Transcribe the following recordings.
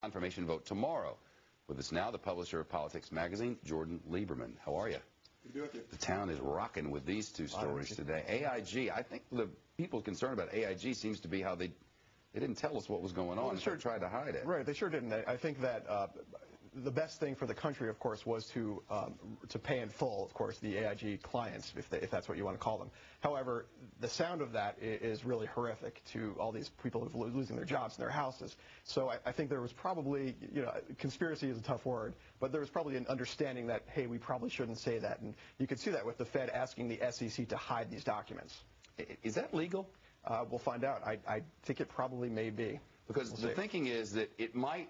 Confirmation vote tomorrow. With us now, the publisher of Politics Magazine, Jordan Lieberman. How are you? Good to be with you. The town is rocking with these two stories today. AIG, I think the people concerned about AIG seems to be how they didn't tell us what was going on. They sure tried to hide it. Right, they sure didn't. I think that the best thing for the country, of course, was to pay in full, of course, the AIG clients, if that's what you want to call them. However, the sound of that is really horrific to all these people who are losing their jobs and their houses. So I think there was probably, conspiracy is a tough word, but there was probably an understanding that, hey, we probably shouldn't say that. And you could see that with the Fed asking the SEC to hide these documents. Is that legal? We'll find out. I think it probably may be. Because the thinking is that it might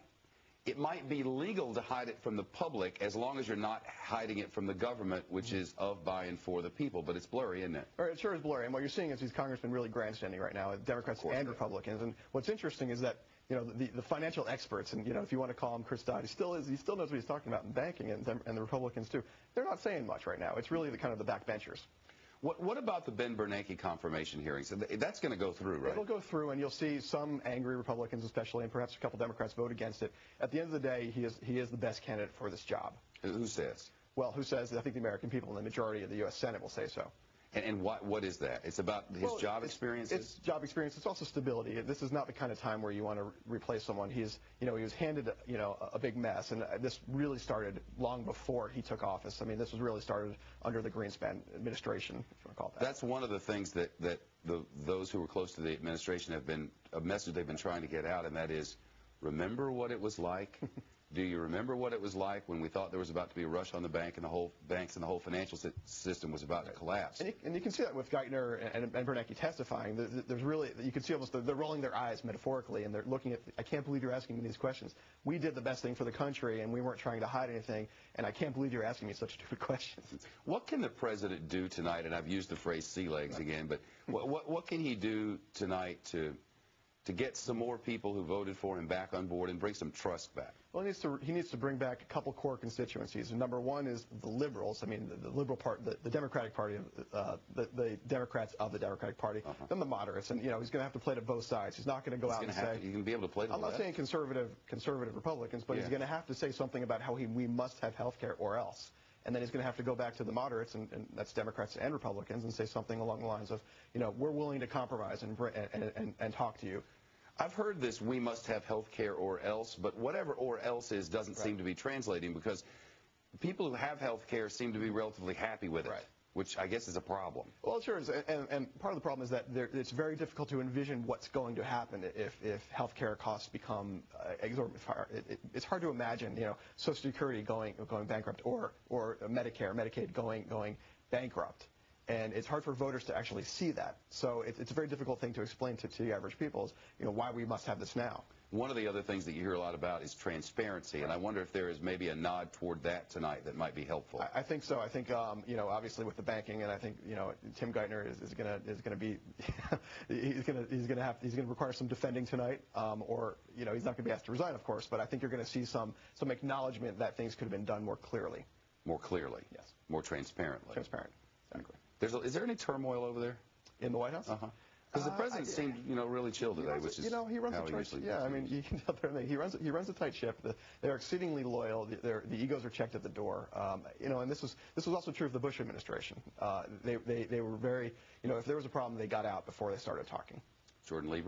be legal to hide it from the public as long as you're not hiding it from the government, which is of, by, and for the people. But it's blurry, isn't it? Right, it sure is blurry. And what you're seeing is these congressmen really grandstanding right now, Democrats and Republicans. And what's interesting is that, the financial experts, and, if you want to call him Chris Dodd, he still knows what he's talking about in banking, and the Republicans, too. They're not saying much right now. It's really the kind of the backbenchers. What about the Ben Bernanke confirmation hearings? That's going to go through, right? It'll go through, and you'll see some angry Republicans especially, and perhaps a couple Democrats vote against it. At the end of the day, he is the best candidate for this job. Who says? Well, who says? I think the American people and the majority of the U.S. Senate will say so. And what is that? It's about his job experiences? It's job experience. It's also stability. This is not the kind of time where you want to replace someone. He was handed, a big mess, and this really started long before he took office. I mean, this was really started under the Greenspan administration, if you want to call it that. That's one of the things that those who were close to the administration have been, a message they've been trying to get out, and that is, remember what it was like? Do you remember what it was like when we thought there was about to be a rush on the banks and the whole financial system was about to collapse? And you can see that with Geithner and Bernanke testifying. There's really, you can see almost they're rolling their eyes metaphorically, and they're looking at, I can't believe you're asking me these questions. We did the best thing for the country, and we weren't trying to hide anything, and I can't believe you're asking me such stupid questions. What can the president do tonight? And I've used the phrase sea legs again, but what can he do tonight to get some more people who voted for him back on board and bring some trust back? Well, he needs to bring back a couple core constituencies. And number one is the liberals. I mean, the liberal part, the Democratic Party, the Democrats of the Democratic Party, then the moderates. And he's going to have to play to both sides. He's not going to go out and say. You can be able to play to I'm not saying conservative Republicans, but he's going to have to say something about how we must have health care or else. And then he's going to have to go back to the moderates, and that's Democrats and Republicans, and say something along the lines of, we're willing to compromise and talk to you. I've heard this, we must have health care or else, but whatever or else is doesn't seem to be translating, because people who have health care seem to be relatively happy with it, which I guess is a problem. Well, it sure is, and part of the problem is that it's very difficult to envision what's going to happen if health care costs become exorbitant. It's hard to imagine, Social Security going bankrupt, or Medicare, Medicaid going bankrupt. And it's hard for voters to actually see that. So it's a very difficult thing to explain to the average people is, why we must have this now. One of the other things that you hear a lot about is transparency, and I wonder if there is maybe a nod toward that tonight that might be helpful. I think so. I think obviously with the banking, and I think Tim Geithner is going to be he's going to require some defending tonight, or he's not going to be asked to resign, of course. But I think you're going to see some acknowledgement that things could have been done more clearly. More clearly. Yes. More transparently. Transparent. Exactly. Is there any turmoil over there? In the White House? Because the president seemed, really chill today, which is he runs a tight ship. Yeah, I mean, you can tell he runs a tight ship. They're exceedingly loyal. The egos are checked at the door. And this was also true of the Bush administration. They were very, if there was a problem, they got out before they started talking. Jordan Lieberman.